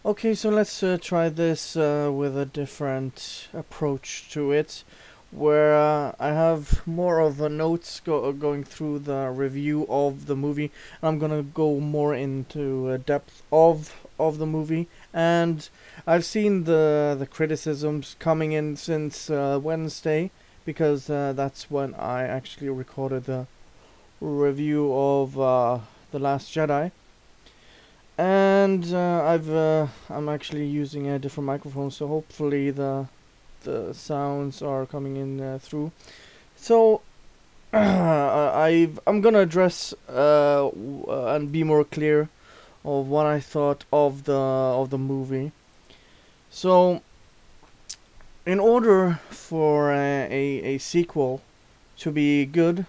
Okay, so let's try this with a different approach to it, where I have more of a notes going through the review of the movie. I'm gonna go more into depth of the movie, and I've seen the criticisms coming in since Wednesday, because that's when I actually recorded the review of the Last Jedi. And I'm actually using a different microphone, so hopefully the sounds are coming in through. So I'm gonna address and be more clear of what I thought of the movie. So in order for a sequel to be good,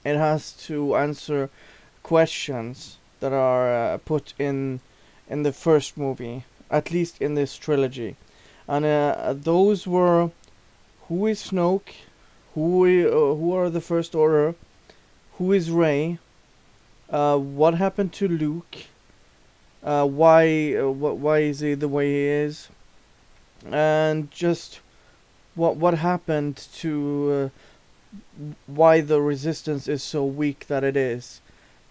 it has to answer questions that are put in the first movie, at least in this trilogy, and those were: who is Snoke, who are the First Order, who is Rey, what happened to Luke, why is he the way he is, and just what happened to why the Resistance is so weak that it is.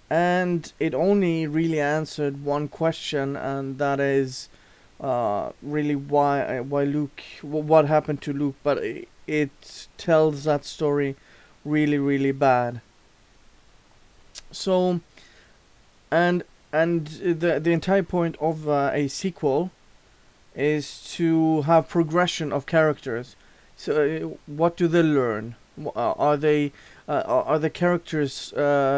And it only really answered one question, and that is really why Luke, what happened to Luke. But it tells that story really bad. So and the entire point of a sequel is to have progression of characters. So what do they learn? Are the characters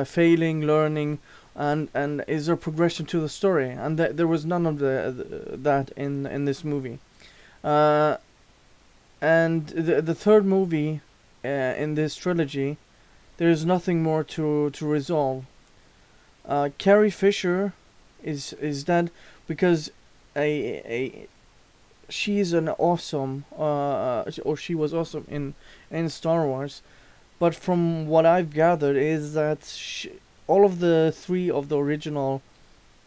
failing, learning, and is there progression to the story? And there was none of that in this movie. Uh, and the third movie in this trilogy, there is nothing more to resolve. Carrie Fisher is dead because a she's an awesome or she was awesome in Star Wars, but from what I've gathered is that all of the three of the original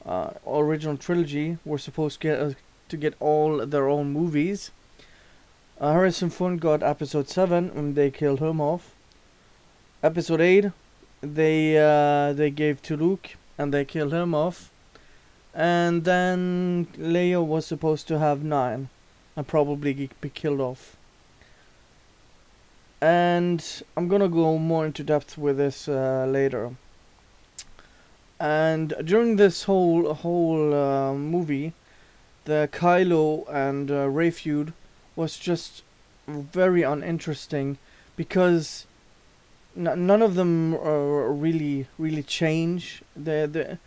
trilogy were supposed to get all their own movies. Harrison Ford got Episode 7 and they killed him off. Episode 8 they gave to Luke and they killed him off. And then Leia was supposed to have 9 and probably be killed off. And I'm gonna go more into depth with this later. And during this whole movie, the Kylo and Rey feud was just very uninteresting because none of them really change the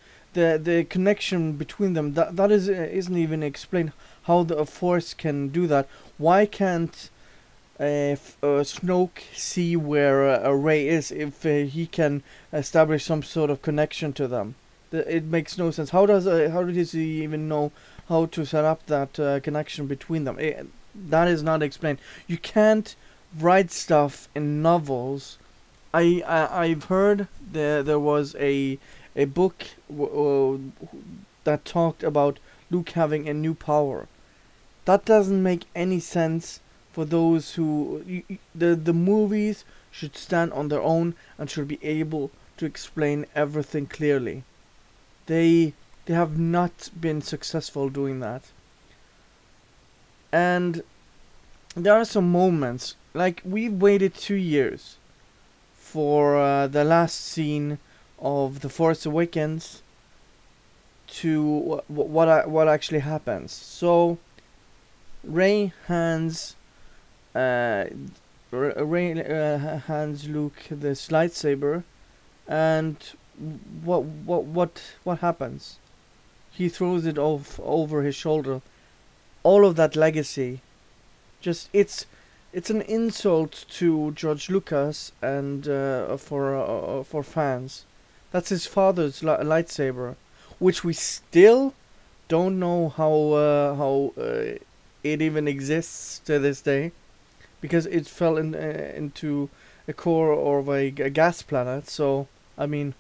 connection between them. That isn't even explained how the Force can do that. Why can't Snoke see where Rey is if he can establish some sort of connection to them? It makes no sense. How does he even know how to set up that connection between them? That is not explained. You can't write stuff in novels. I've heard there was a book that talked about Luke having a new power. That doesn't make any sense for those who the movies should stand on their own and should be able to explain everything clearly. They have not been successful doing that. And there are some moments, like we've waited 2 years for the last scene of The Force Awakens to what actually happens. So Rey hands hands Luke this lightsaber, and what happens? He throws it off over his shoulder. All of that legacy, just it's an insult to George Lucas and for fans. That's his father's lightsaber, which we still don't know how it even exists to this day, because it fell into a core of a gas planet. So I mean,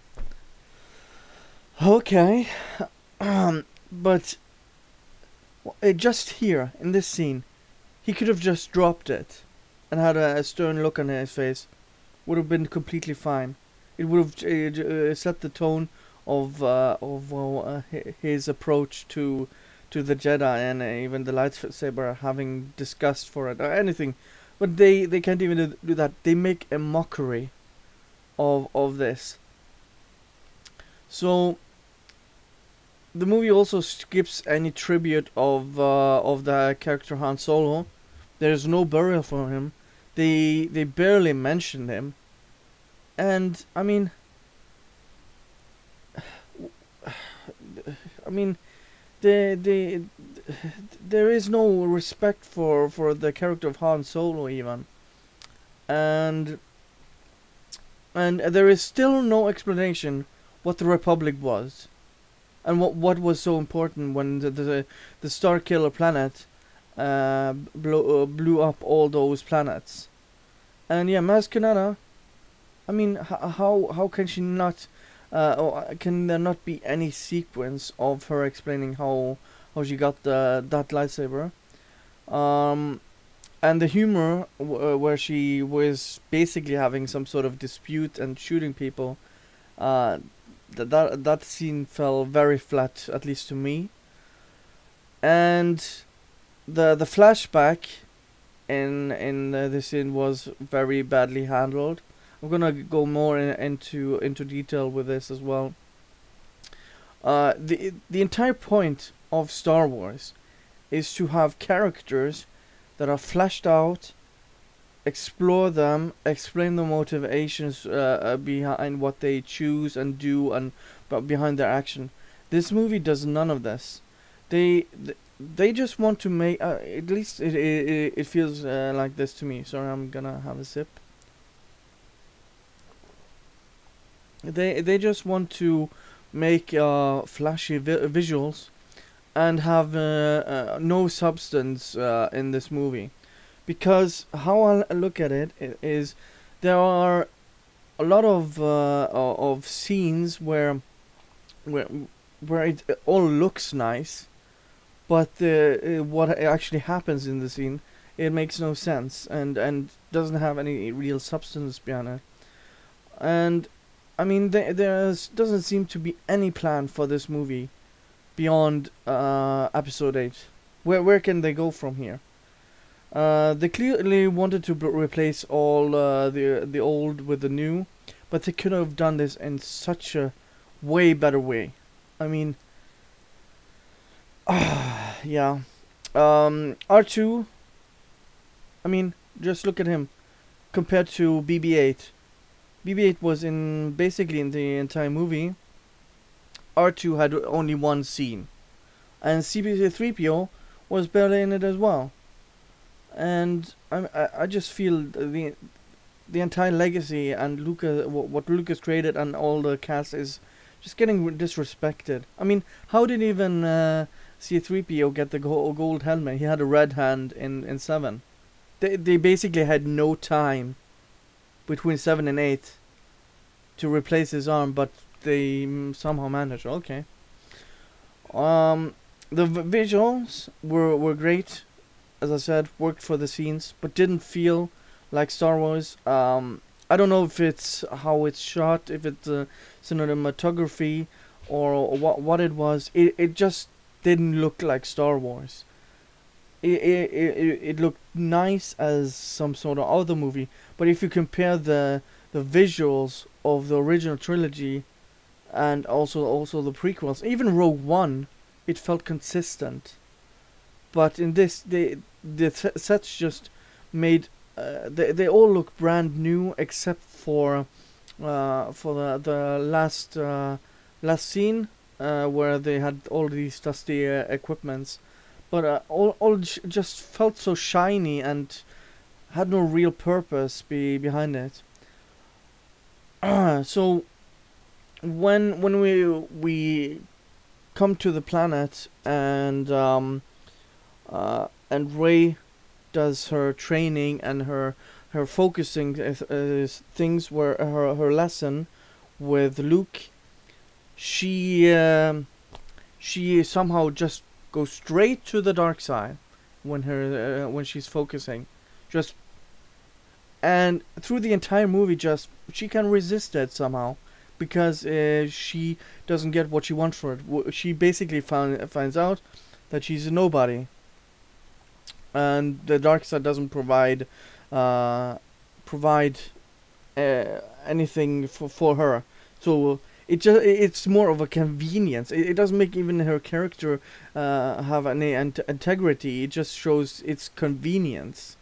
okay, but Just here in this scene, he could have just dropped it and had a stern look on his face. Would have been completely fine. It would have set the tone of his approach to the Jedi and even the lightsaber, having disgust for it or anything. But they can't even do that. They make a mockery of this. So the movie also skips any tribute of the character Han Solo. There's no burial for him. They barely mentioned him. And I mean there is no respect for the character of Han Solo even. And there is still no explanation what the Republic was. And what was so important when the Starkiller planet blew up all those planets. And yeah, Maz Kanata, I mean, how can she not? Can there not be any sequence of her explaining how she got that lightsaber? And the humor where she was basically having some sort of dispute and shooting people. That scene fell very flat, at least to me. And the flashback in this scene was very badly handled. I'm gonna go more into detail with this as well. The entire point of Star Wars is to have characters that are fleshed out, explore them, explain the motivations behind what they choose and do, and behind their action. This movie does none of this. They just want to make at least it feels like this to me. Sorry, I'm gonna have a sip. They just want to make flashy visuals and have no substance in this movie. Because how I look at it is, there are a lot of scenes where it all looks nice, but what actually happens in the scene, it makes no sense and doesn't have any real substance behind it. And I mean, there doesn't seem to be any plan for this movie beyond episode 8. Where can they go from here? They clearly wanted to replace all the old with the new, but they could have done this in such a way better way. I mean, yeah. R2, I mean, just look at him compared to BB-8. BB-8 was basically in the entire movie. R2 had only one scene, and CP3PO was barely in it as well. And I just feel the entire legacy and what Lucas created and all the cast is just getting disrespected. I mean, how did even C3PO get the gold helmet? He had a red hand in 7. They basically had no time between 7 and 8 to replace his arm, but they somehow managed. Okay. The visuals were great. As I said, worked for the scenes, but didn't feel like Star Wars. I don't know if it's how it's shot, if it's cinematography, or what it was. It just didn't look like Star Wars. It looked nice as some sort of other movie, but if you compare the visuals of the original trilogy and also the prequels, even Rogue One, it felt consistent. But in this, the sets just made they all look brand new except for the last scene where they had all these dusty equipments, but all just felt so shiny and had no real purpose behind it. So when we come to the planet and Rey does her training and her focusing things were her lesson with Luke, she somehow just go straight to the dark side when she's focusing, just and through the entire movie, just she can resist it somehow because she doesn't get what she wants for it. She basically finds out that she's a nobody, and the dark side doesn't provide provide anything for her. So it's more of a convenience. It doesn't make even her character have any integrity. It just shows its convenience,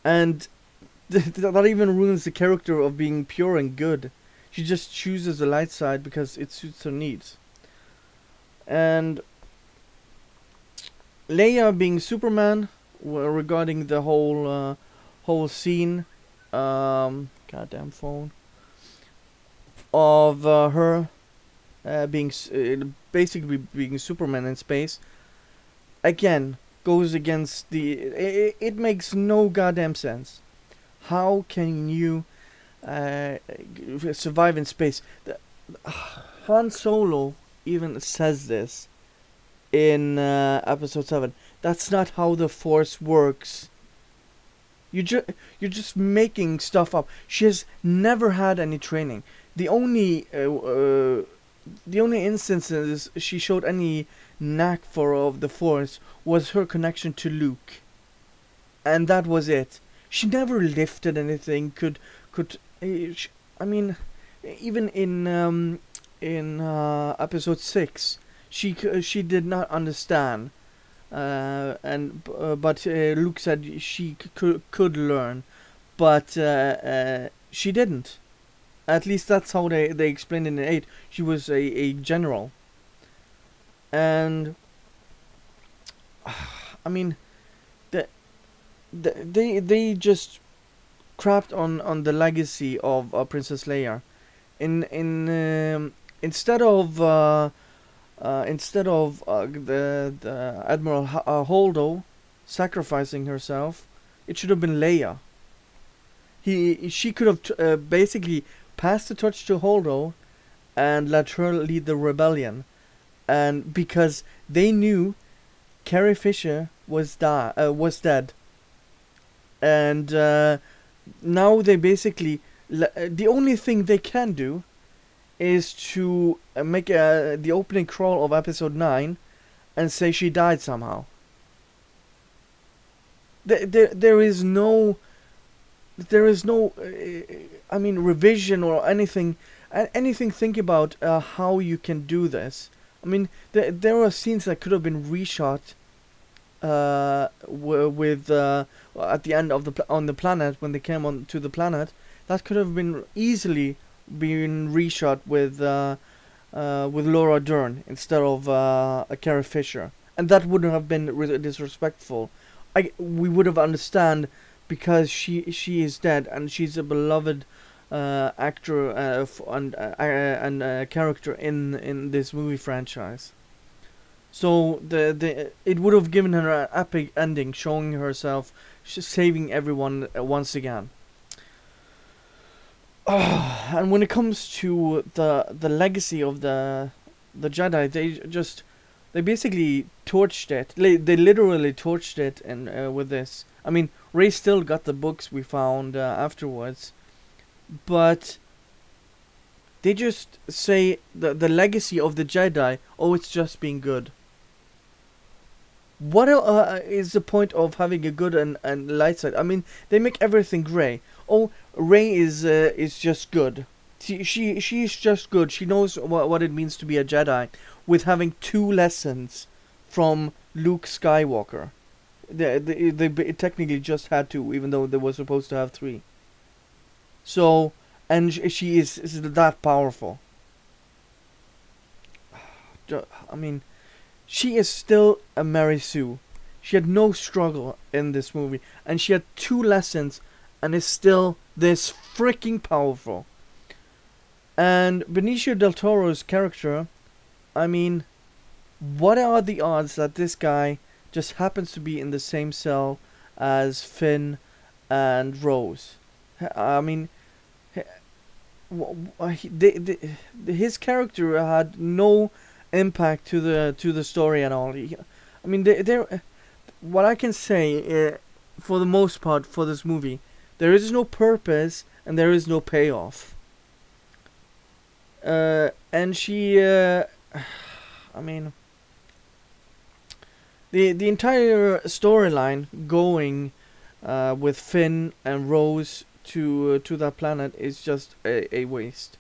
and that even ruins the character of being pure and good. She just chooses the light side because it suits her needs. And Leia being Superman, regarding the whole scene, goddamn phone, of her being basically being Superman in space, again goes against the. It makes no goddamn sense. How can you survive in space? Han Solo even says this in episode 7. That's not how the Force works. You're just making stuff up. She has never had any training. The only instances she showed any knack for of the Force was her connection to Luke, and that was it. She never lifted anything. I mean, even in episode 6, she did not understand. But Luke said she could learn, but she didn't. At least that's how they explained it in 8. She was a general, and I mean, they just crapped on the legacy of Princess Leia. Instead of the Admiral Holdo sacrificing herself, it should have been Leia. She could have basically passed the torch to Holdo and let her lead the rebellion, and because they knew Carrie Fisher was dead, and now they basically the only thing they can do is to make the opening crawl of episode 9 and say she died somehow. There is no I mean, revision or anything think about how you can do this. I mean, there are scenes that could have been reshot with at the end of on the planet, when they came on to the planet. That could have been easily been reshot with Laura Dern instead of Carrie Fisher, and that wouldn't have been disrespectful. We would have understand, because she is dead and she's a beloved actor and character in this movie franchise. So it would have given her an epic ending, showing herself saving everyone once again. And when it comes to the legacy of the Jedi, they basically torched it. They literally torched it, and with this, I mean, Rey still got the books we found afterwards, but they just say the legacy of the Jedi. Oh, it's just being good. What is the point of having a good and light side? I mean, they make everything gray. Oh, Rey is just good. She's just good. She knows what it means to be a Jedi, with having 2 lessons from Luke Skywalker. They technically just had 2, even though they were supposed to have 3. So, and she is that powerful. I mean, she is still a Mary Sue. She had no struggle in this movie, and she had 2 lessons, and is still this freaking powerful. And Benicio del Toro's character, I mean, what are the odds that this guy just happens to be in the same cell as Finn and Rose? I mean, his character had no impact to the story at all. I mean, they what I can say, for the most part, for this movie, there is no purpose and there is no payoff. And she, I mean, the entire storyline going with Finn and Rose to that planet is just a waste.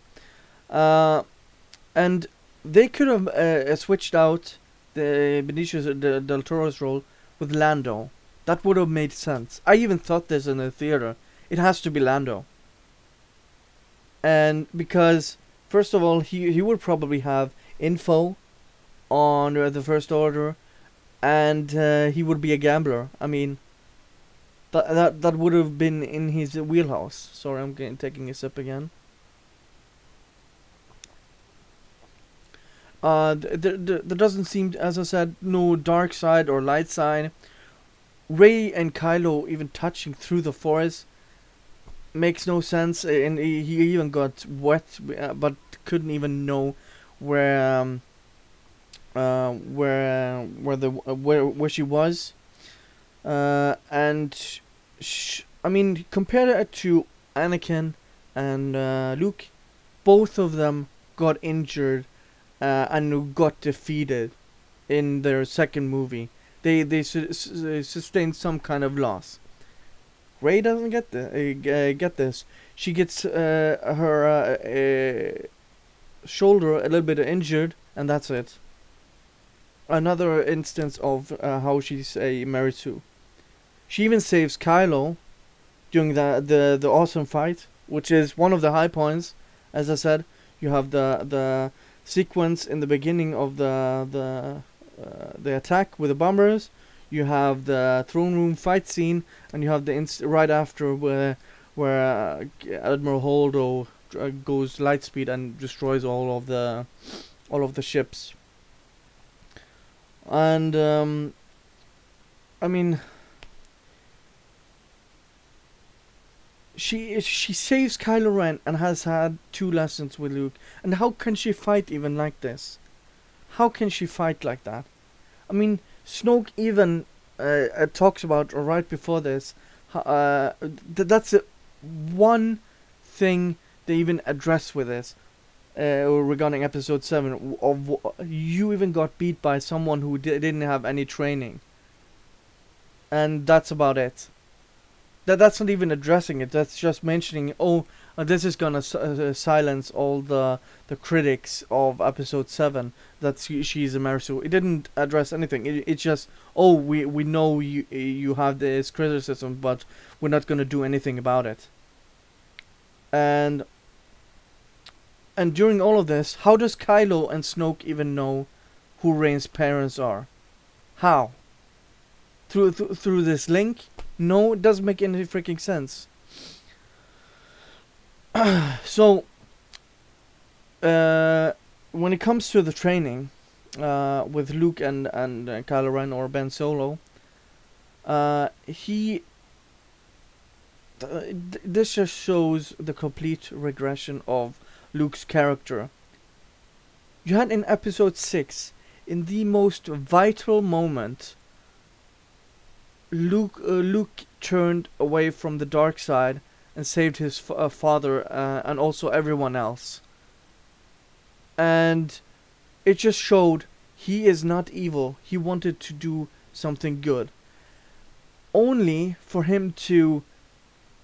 And they could have switched out the Benicio del Toro's role with Lando. That would have made sense. I even thought this in the theater. It has to be Lando. And because, first of all, he would probably have info on the First Order, and he would be a gambler. I mean, that would have been in his wheelhouse. Sorry, I'm taking a sip again. There doesn't seem, as I said, no dark side or light side. Rey and Kylo even touching through the forest makes no sense, and he even got wet, but couldn't even know where she was, and I mean, compare it to Anakin and Luke. Both of them got injured and got defeated in their second movie. They sustained some kind of loss. Rey doesn't get this. She gets her shoulder a little bit injured, and that's it. Another instance of how she's a Marisu. She even saves Kylo during the awesome fight, which is one of the high points. As I said, you have the sequence in the beginning of the attack with the bombers. You have the throne room fight scene, and you have the right after where Admiral Holdo goes lightspeed and destroys all of the ships. And I mean, she saves Kylo Ren and has had 2 lessons with Luke. And how can she fight even like this? How can she fight like that? I mean, Snoke even talks about right before this. That's one thing they even address with this regarding Episode 7. Of you even got beat by someone who didn't have any training, and that's about it. That's not even addressing it. That's just mentioning, this is gonna silence all the critics of Episode 7. That she's a Marisu. It didn't address anything. It's just, we know you have this criticism, but we're not gonna do anything about it. And during all of this, how does Kylo and Snoke even know who Rey's parents are? How? Through this link? No, it doesn't make any freaking sense. So, when it comes to the training with Luke and Kylo Ren or Ben Solo, this just shows the complete regression of Luke's character. You had in Episode 6, in the most vital moment, Luke turned away from the dark side and saved his father and also everyone else. And it just showed he is not evil. He wanted to do something good. Only for him to...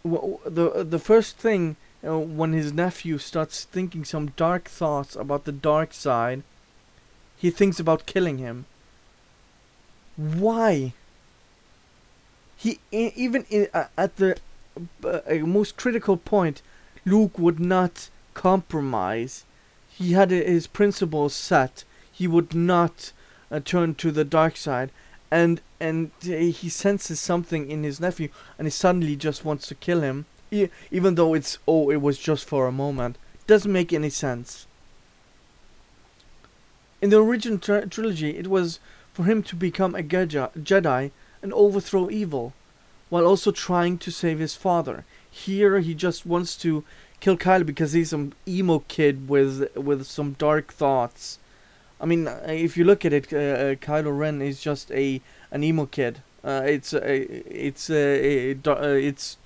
the first thing, when his nephew starts thinking some dark thoughts about the dark side, he thinks about killing him. Why? He even at the most critical point, Luke would not compromise. He had his principles set. He would not turn to the dark side, and he senses something in his nephew, and he suddenly just wants to kill him, even though it was just for a moment. Doesn't make any sense. In the original trilogy, it was for him to become a Jedi and overthrow evil, while also trying to save his father. Here, he just wants to kill Kylo because he's some emo kid with some dark thoughts I mean, if you look at it, Kylo Ren is just an emo kid. It's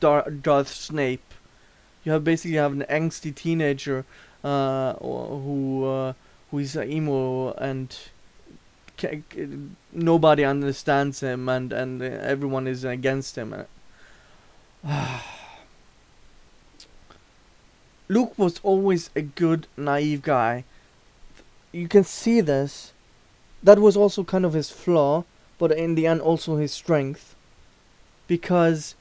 Darth Snape. You basically have an angsty teenager who is emo, and nobody understands him, and everyone is against him. Luke was always a good, naive guy. You can see this. That was also kind of his flaw, but in the end also his strength. Because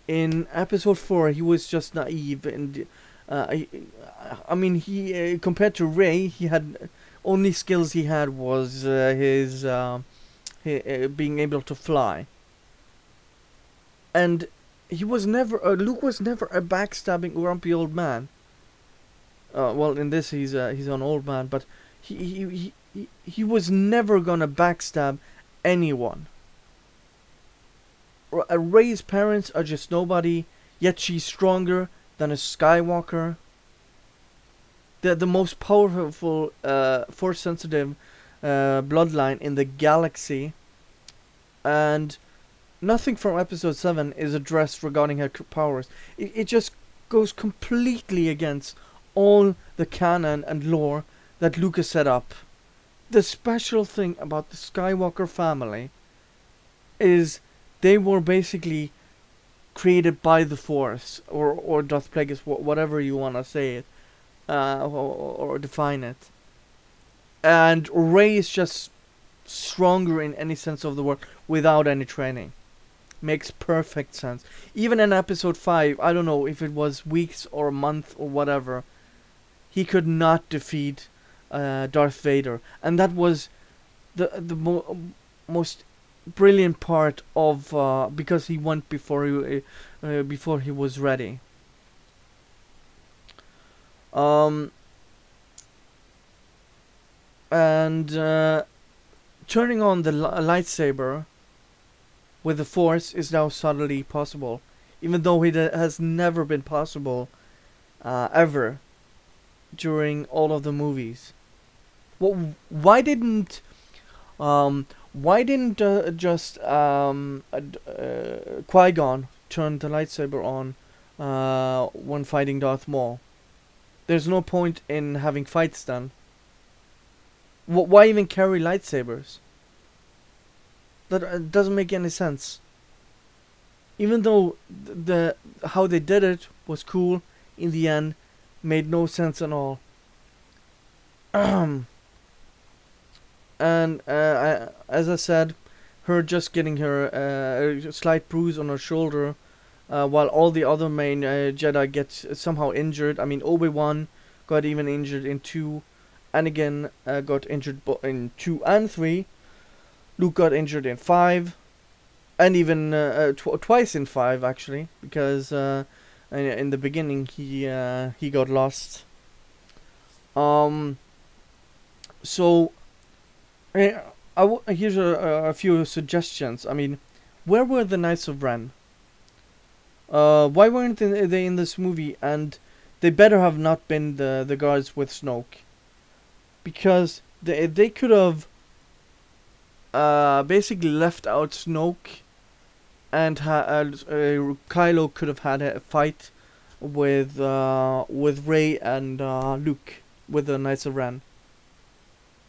in episode 4 he was just naive, and I mean, he compared to Rey, he had only skills he had was his being able to fly. And he was never Luke was never a backstabbing grumpy old man. Well, in this he's an old man, but he was never gonna backstab anyone. Rey's parents are just nobody, yet she's stronger than a Skywalker. The most powerful force sensitive bloodline in the galaxy, and nothing from episode 7 is addressed regarding her powers. It just goes completely against all the canon and lore that Lucas set up. The special thing about the Skywalker family is they were basically created by the Force, or Darth Plagueis, whatever you want to say it, or define it. And Rey is just stronger in any sense of the word without any training. Makes perfect sense. Even in episode 5, I don't know if it was weeks or a month or whatever, he could not defeat Darth Vader, and that was the most brilliant part of because he went before he was ready. And turning on the lightsaber with the Force is now suddenly possible, even though it has never been possible ever during all of the movies. Well, why didn't just Qui-Gon turn the lightsaber on when fighting Darth Maul? There's no point in having fights then. Why even carry lightsabers? That doesn't make any sense. Even though how they did it was cool, in the end, made no sense at all. And as I said, her just getting her a slight bruise on her shoulder, while all the other main Jedi get somehow injured. I mean, Obi-Wan got even injured in 2. Anakin got injured in 2 and 3. Luke got injured in 5, and even twice in 5 actually, because in the beginning he got lost. So here's a few suggestions. I mean, where were the Knights of Ren? Why weren't they in this movie? And they better have not been the guards with Snoke, because they could have basically left out Snoke, and Kylo could have had a fight with Rey and Luke with the Knights of Ren.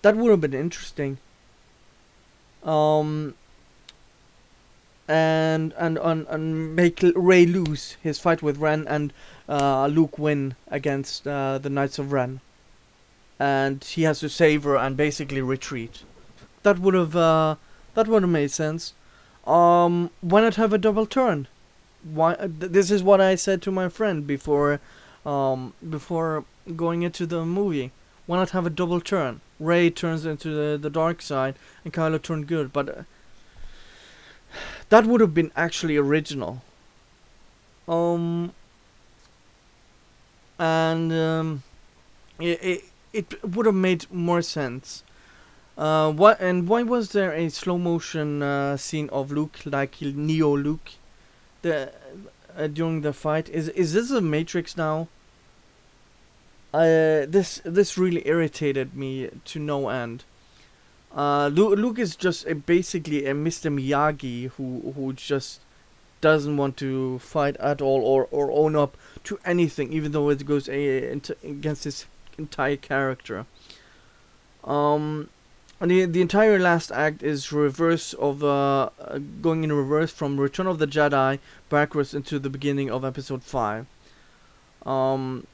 That would have been interesting. And make Rey lose his fight with Ren, and Luke win against the Knights of Ren, and he has to save her and basically retreat. That would have made sense. Why not have a double turn? Why? This is what I said to my friend before going into the movie. Why not have a double turn? Rey turns into the dark side, and Kylo turned good. But that would have been actually original. It would have made more sense. Why was there a slow motion scene of Luke, like Neo Luke, during the fight? Is this a Matrix now? This really irritated me to no end. Luke is just basically a Mr. Miyagi who just doesn't want to fight at all or own up to anything, even though it goes against his entire character. And the entire last act is reverse of going in reverse from Return of the Jedi backwards into the beginning of Episode 5. And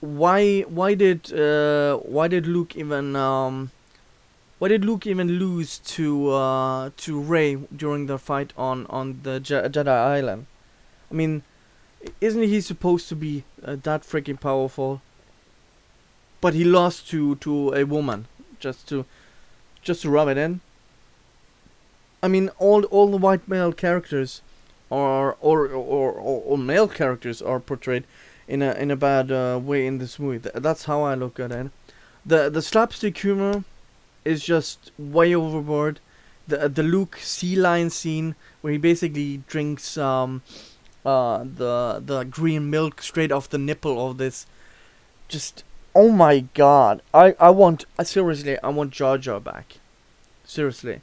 why did Luke even lose to Rey during the fight on the Jedi Island? I mean, isn't he supposed to be that freaking powerful? But he lost to a woman just to rub it in. I mean, all the white male characters are or male characters are portrayed in a bad way in this movie. That's how I look at it. The slapstick humor is just way overboard. The Luke sea lion scene where he basically drinks the green milk straight off the nipple of this, just, oh my god. I want seriously, I want Jar Jar back. Seriously.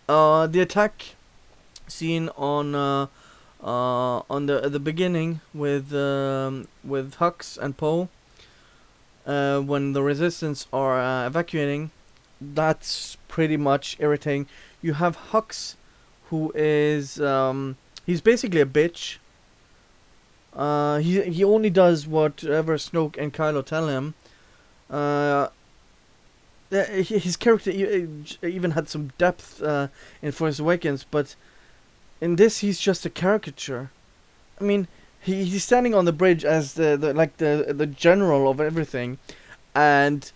The attack scene on the beginning with Hux and Poe, when the Resistance are evacuating, that's pretty much irritating. You have Hux, who is he's basically a bitch. He only does whatever Snoke and Kylo tell him. His character even had some depth in Force Awakens, but in this he's just a caricature. I mean, he's standing on the bridge as the general of everything, and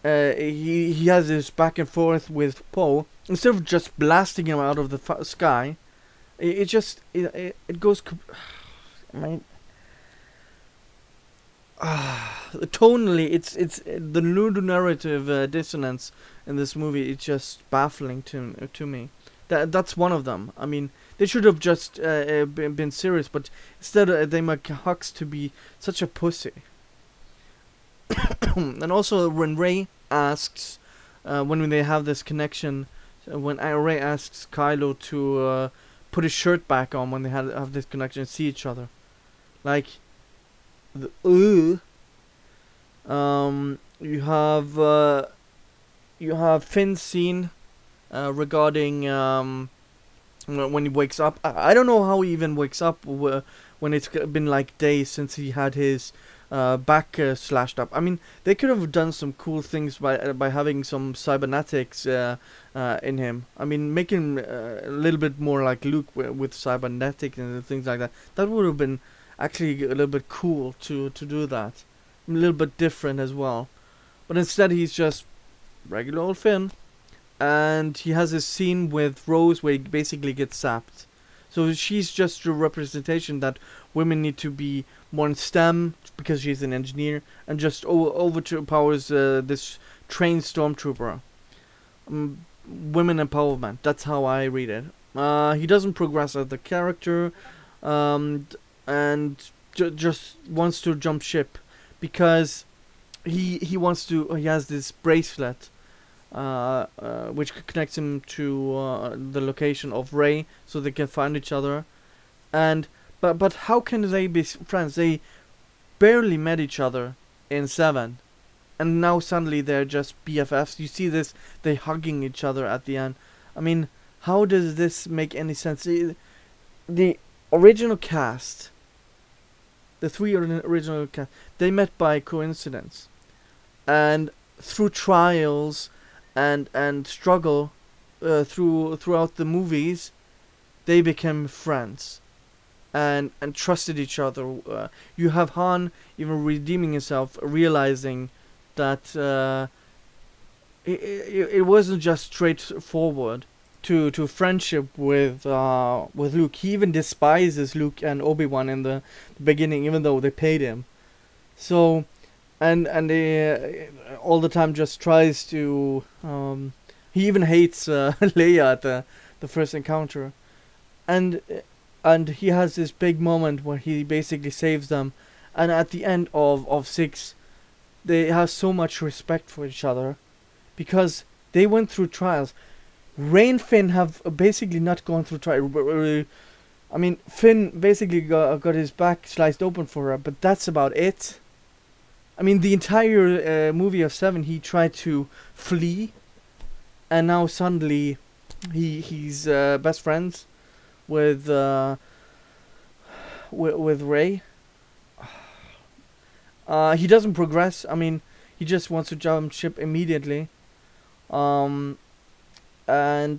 he has this back and forth with Poe. Instead of just blasting him out of the sky, it goes. I mean, tonally, it's the new narrative dissonance in this movie. It's just baffling to me. That's one of them. I mean, they should have just been serious, but instead they make Hux to be such a pussy. And also when Rey asks, when they have this connection, when Rey asks Kylo to put his shirt back on when they have this connection and see each other, like, you have Finn's scene regarding when he wakes up. I don't know how he even wakes up when it's been like days since he had his back slashed up. I mean, they could have done some cool things by having some cybernetics in him. I mean, make him a little bit more like Luke with cybernetics and things like that. That would have been actually a little bit cool to do that. A little bit different as well. But instead he's just regular old Finn. And he has this scene with Rose where he basically gets sapped. So she's just a representation that women need to be more in STEM because she's an engineer, and just overpowers this trained stormtrooper. Women empowerment. That's how I read it. He doesn't progress as the character, and just wants to jump ship because he has this bracelet. Which connects him to the location of Rey, so they can find each other, but how can they be friends? They barely met each other in 7, and now suddenly they're just BFFs. You see this, they hugging each other at the end. I mean, how does this make any sense? The original cast, the 3 original cast, they met by coincidence, and through trials and struggle throughout the movies, they became friends and trusted each other. You have Han even redeeming himself, realizing that it wasn't just straightforward to friendship with Luke. He even despises Luke and Obi-Wan in the beginning, even though they paid him. So, and he all the time just tries to. He even hates Leia at the first encounter, and he has this big moment where he basically saves them, and at the end of 6, they have so much respect for each other because they went through trials. Rey and Finn have basically not gone through trials. I mean, Finn basically got his back sliced open for her, but that's about it. I mean, the entire movie of 7, he tried to flee, and now suddenly he's best friends with Rey. He doesn't progress. I mean, he just wants to jump ship immediately. And I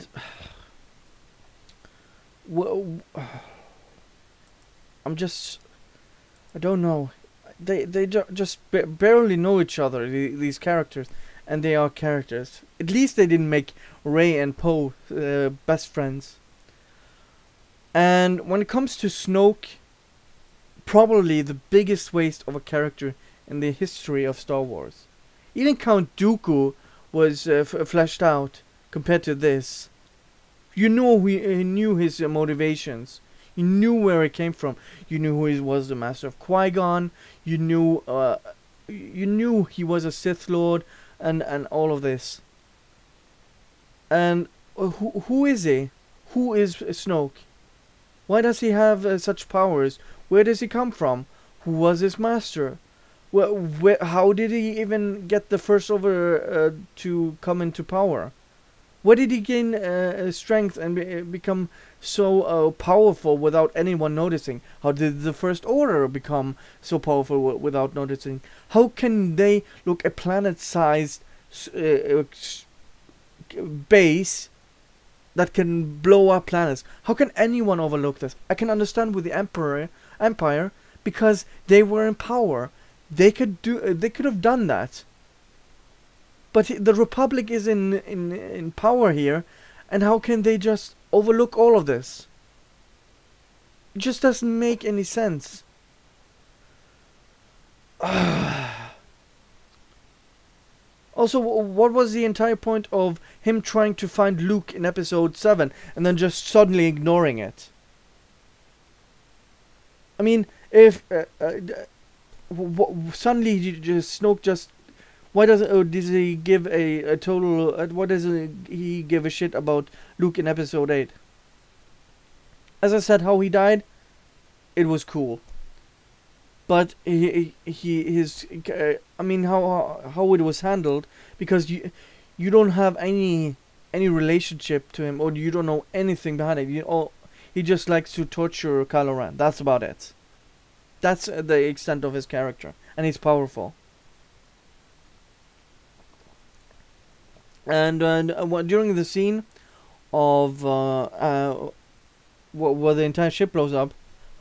don't know. They just barely know each other, these characters, and they are characters. At least they didn't make Rey and Poe best friends. And when it comes to Snoke, probably the biggest waste of a character in the history of Star Wars. Even Count Dooku was fleshed out compared to this. You know, he knew his motivations. You knew where he came from. You knew who he was, the Master of Qui-Gon. You knew he was a Sith Lord, and all of this. And who is he? Who is Snoke? Why does he have such powers? Where does he come from? Who was his master? How did he even get the First Order to come into power? Where did he gain strength and become so powerful without anyone noticing? How did the First Order become so powerful without noticing? How can they look a planet-sized base that can blow up planets? How can anyone overlook this? I can understand with the Empire because they were in power. They could have done that. But the Republic is in power here, and how can they just overlook all of this? It just doesn't make any sense. Also, what was the entire point of him trying to find Luke in Episode 7 and then just suddenly ignoring it? I mean, if suddenly Snoke just... Why does he give a total... why doesn't he give a shit about Luke in Episode 8? As I said, how he died, it was cool. But I mean, how it was handled, because you don't have any relationship to him, or you don't know anything behind it. He just likes to torture Kylo Ren. That's about it. That's the extent of his character, and he's powerful. And during the scene of where the entire ship blows up,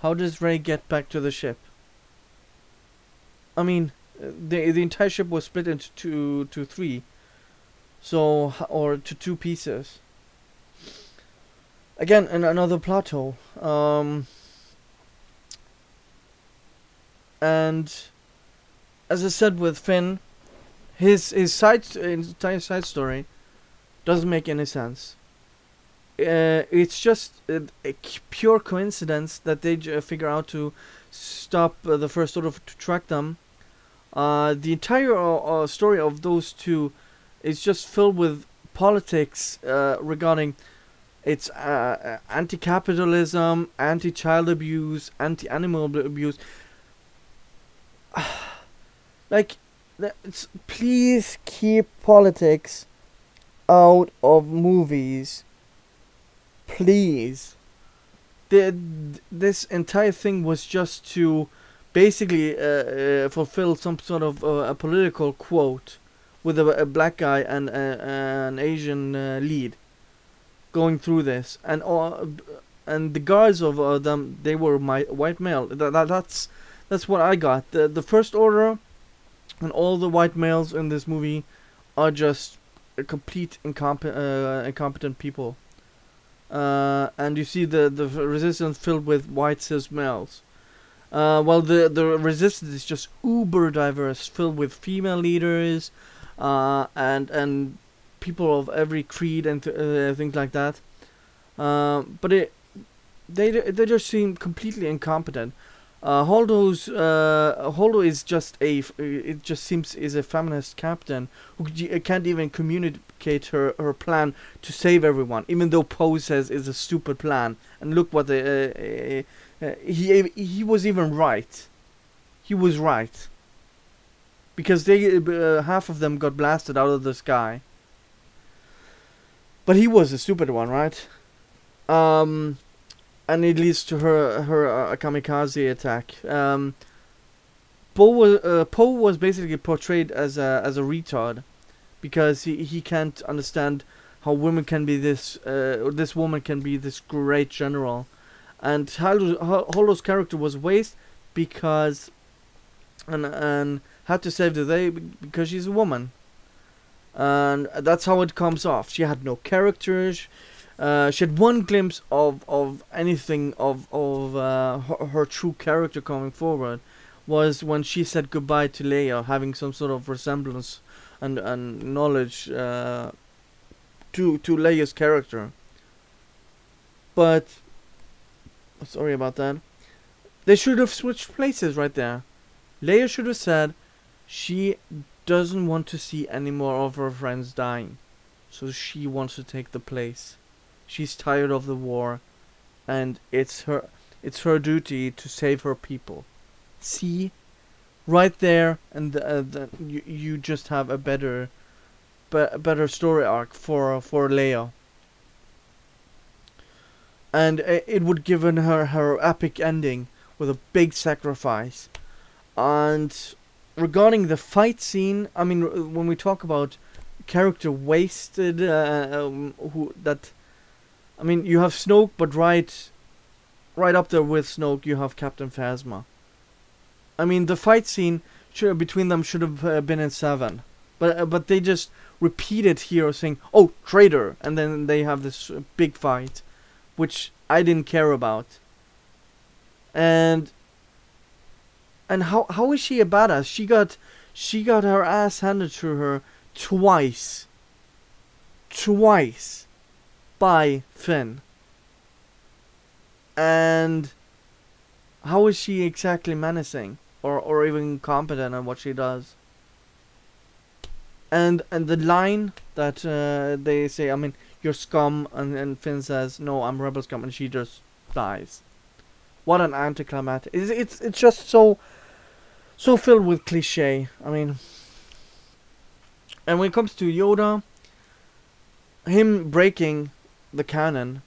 how does Rey get back to the ship? I mean, the entire ship was split into three, so, or to two pieces. Again, another plot hole. And as I said with Finn, his entire side story doesn't make any sense. It's just a pure coincidence that they figure out to stop the First Order to track them. The entire story of those two is just filled with politics regarding its anti-capitalism, anti-child abuse, anti-animal abuse. Like, please keep politics out of movies. Please. This entire thing was just to basically fulfill some sort of a political quote with a black guy and an Asian lead going through this, and the guards of them, they were white male. That's what I got. The First Order and all the white males in this movie are just a complete incompetent people. And you see the resistance filled with white cis males. While the resistance is just uber diverse, filled with female leaders, and people of every creed and things like that. But they just seem completely incompetent. Holdo is just it just seems is a feminist captain who can't even communicate her plan to save everyone, even though Poe says it's a stupid plan. And look what he was even right. He was right because they half of them got blasted out of the sky. But he was a stupid one, right? And it leads to her kamikaze attack. Poe was basically portrayed as a retard because he can't understand how women can be this woman can be this great general, and Holdo's character was waste because and had to save the day because she's a woman, and that's how it comes off. She had no characters. She had one glimpse of anything of her true character coming forward was when she said goodbye to Leia, having some sort of resemblance and knowledge to Leia's character. But sorry about that. They should have switched places right there. Leia should have said she doesn't want to see any more of her friends dying, so she wants to take the place. She's tired of the war, and it's her duty to save her people. See, right there, and you just have a better story arc for Leia, and it would give her epic ending with a big sacrifice. And regarding the fight scene, I mean, when we talk about character wasted, I mean, you have Snoke, but right up there with Snoke, you have Captain Phasma. I mean, the fight scene between them should have been in 7, but they just repeat it here, saying, "Oh, traitor," and then they have this big fight, which I didn't care about. And how is she a badass? She got her ass handed to her twice by Finn. And how is she exactly menacing or even competent at what she does? And the line that they say, I mean, "You're scum," and Finn says, "No, I'm rebel scum," and she just dies. What an anticlimactic! It's just so filled with cliche. I mean, and when it comes to Yoda, him breaking the canon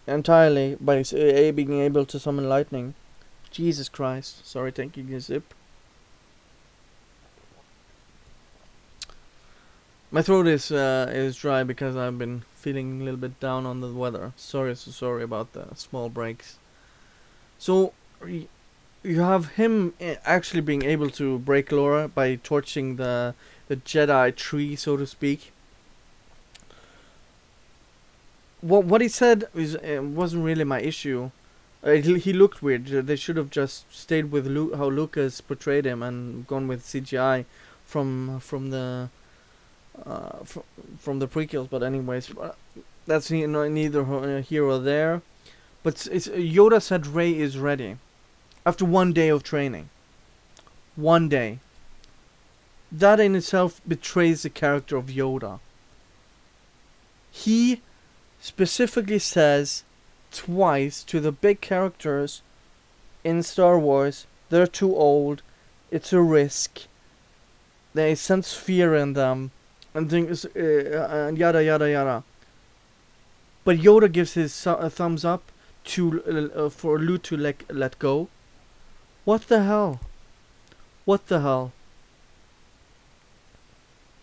entirely by being able to summon lightning. Jesus Christ! Sorry, taking a sip. My throat is dry because I've been feeling a little bit down on the weather. So sorry about the small breaks. So you have him actually being able to break Laura by torching the Jedi tree, so to speak. What he said wasn't really my issue. He looked weird. They should have just stayed with how Lucas portrayed him and gone with CGI from the prequels. But anyways, that's neither here or there. But Yoda said Rey is ready after 1 day of training. 1 day. That in itself betrays the character of Yoda. He specifically says twice to the big characters in Star Wars, they're too old, it's a risk, they sense fear in them, and things, and yada yada yada. But Yoda gives his thumbs up to for Luke to let go. What the hell? What the hell?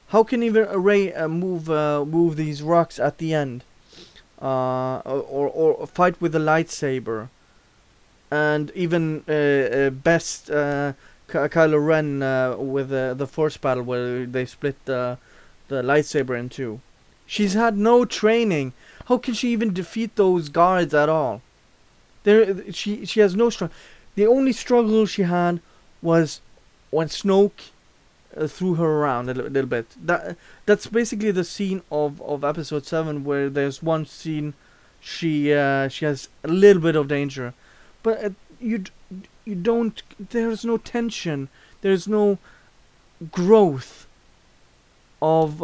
How can even Rey move these rocks at the end? Or fight with a lightsaber, and even best Kylo Ren with the Force battle where they split the lightsaber in two. She's had no training. How can she even defeat those guards at all? She has no struggle. The only struggle she had was when Snoke threw her around a little bit. That's basically the scene of episode 7 where there's one scene she has a little bit of danger, but you don't. There's no tension. There's no growth of.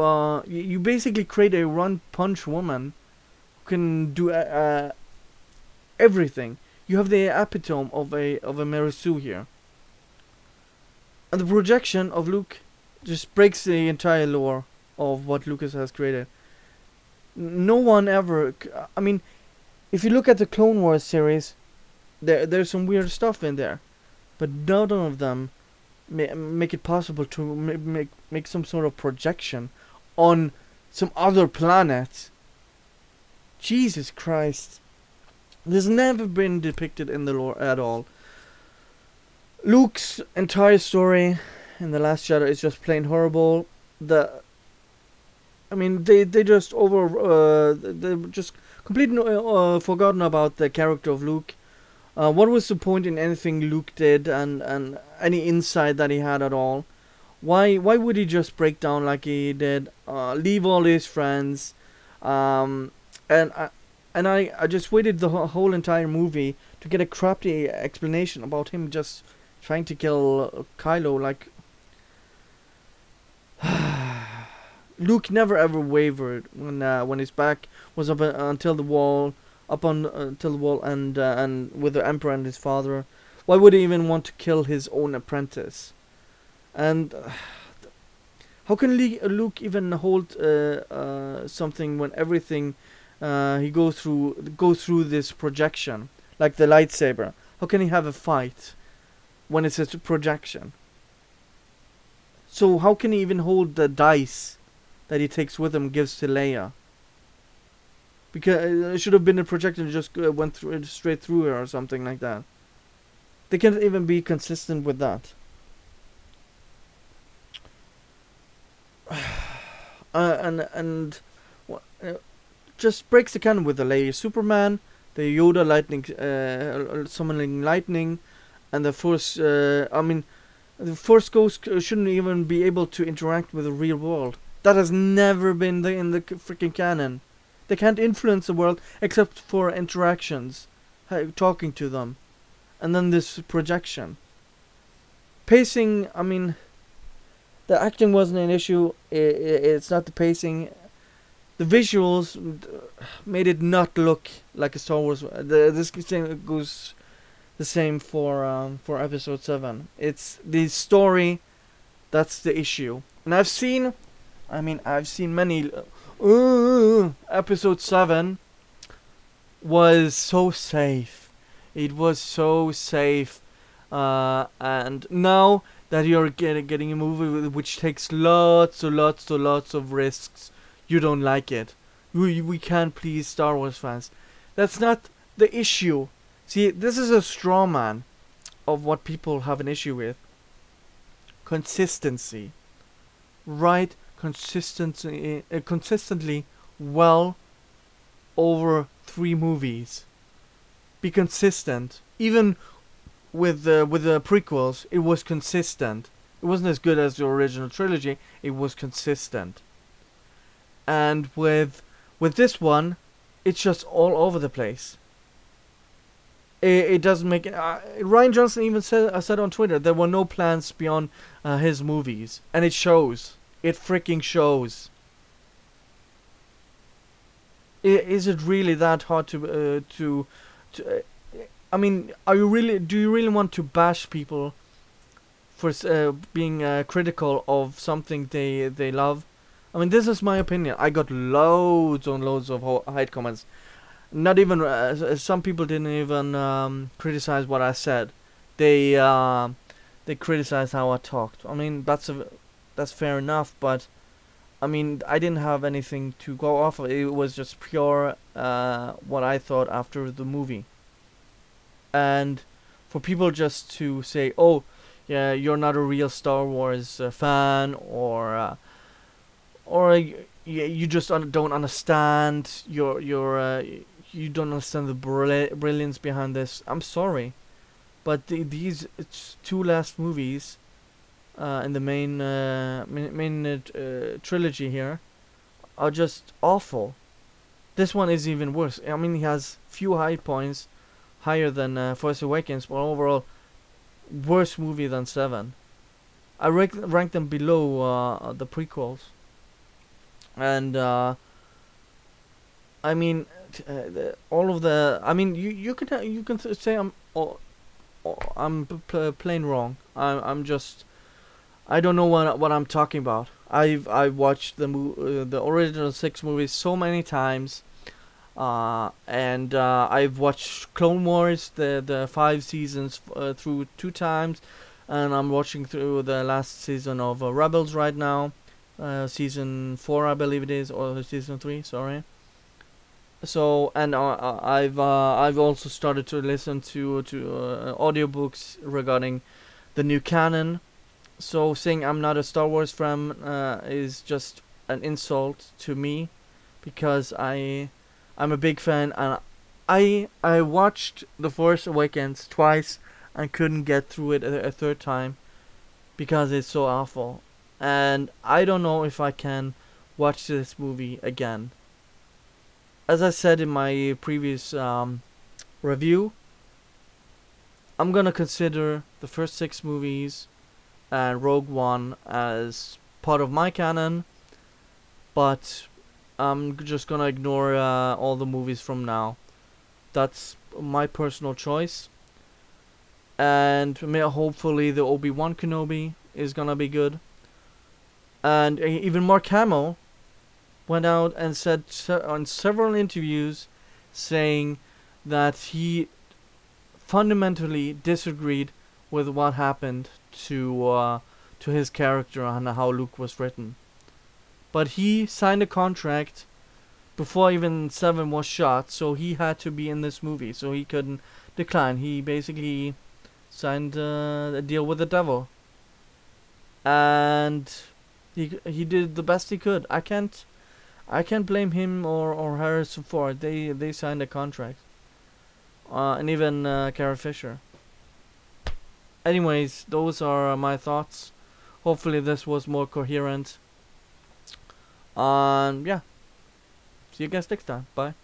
You basically create a run-punch woman who can do everything. You have the epitome of a Marisu here. And the projection of Luke just breaks the entire lore of what Lucas has created. No one ever. I mean, if you look at the Clone Wars series, there's some weird stuff in there, but none of them make it possible to make some sort of projection on some other planet. Jesus Christ. This has never been depicted in the lore at all. Luke's entire story in The Last Jedi is just plain horrible. They just they just completely forgotten about the character of Luke. What was the point in anything Luke did and any insight that he had at all? Why would he just break down like he did? Leave all his friends, and I just waited the whole entire movie to get a crappy explanation about him just trying to kill Kylo. Like, Luke never ever wavered when his back was up until the wall, and with the Emperor and his father. Why would he even want to kill his own apprentice? And how can Luke even hold something when everything he goes through this projection, like the lightsaber? How can he have a fight when it's a projection? So how can he even hold the dice that he takes with him, gives to Leia? Because it should have been a projection that just went straight through her or something like that. They can't even be consistent with that. Just breaks the canon with the Leia Superman, the Yoda lightning, summoning lightning, and the Force. The Force Ghost shouldn't even be able to interact with the real world. That has never been in the freaking canon. They can't influence the world except for interactions, talking to them, and then this projection. Pacing. I mean, the acting wasn't an issue. It's not the pacing. The visuals made it not look like a Star Wars. This thing goes the same for Episode 7. It's the story that's the issue. And I've seen many. Episode 7 was so safe. It was so safe. And now that you're getting a movie which takes lots of risks, you don't like it. We can't please Star Wars fans. That's not the issue. See, this is a straw man of what people have an issue with. Consistency. Write consistently well over 3 movies. Be consistent. Even with the prequels, it was consistent. It wasn't as good as the original trilogy. It was consistent. And with this one, it's just all over the place. It doesn't make it. Rian Johnson even said on Twitter there were no plans beyond his movies, and it shows. It freaking shows. Is it really that hard to I mean, do you really want to bash people for being critical of something they love? I mean, this is my opinion. I got loads and loads of hate comments. Not even some people didn't even criticize what I said. They criticized how I talked. I mean, that's fair enough, but I mean, I didn't have anything to go off of. It was just pure what I thought after the movie. And for people just to say, "Oh, yeah, you're not a real Star Wars fan," or you just don't understand. You don't understand the brilliance behind this. I'm sorry, but these 2 last movies in the main trilogy here are just awful. This one is even worse. I mean, he has few high points, higher than Force Awakens, but overall, worse movie than 7. I rank them below the prequels. And I mean, all of the. I mean, you can say I'm plain wrong. I'm just. I don't know what I'm talking about. I've watched the original 6 movies so many times. And I've watched Clone Wars, the 5 seasons through 2 times, and I'm watching through the last season of Rebels right now, season 4 I believe it is, or season 3. Sorry. So and I've also started to listen to audiobooks regarding the new canon. So saying I'm not a Star Wars fan is just an insult to me, because I'm a big fan, and I watched The Force Awakens twice and couldn't get through it a third time because it's so awful. And I don't know if I can watch this movie again. As I said in my previous review, I'm gonna consider the first 6 movies and Rogue One as part of my canon, but I'm just gonna ignore all the movies from now. That's my personal choice. And hopefully the Obi-Wan Kenobi is gonna be good. And even Mark Hamill went out and said on several interviews saying that he fundamentally disagreed with what happened to his character and how Luke was written. But he signed a contract before even 7 was shot, so he had to be in this movie, so he couldn't decline. He basically signed a deal with the devil, and he did the best he could. I can't blame him or Harrison Ford. They signed a contract, and even Carrie Fisher. Anyways, those are my thoughts. Hopefully this was more coherent. Yeah. See you guys next time. Bye.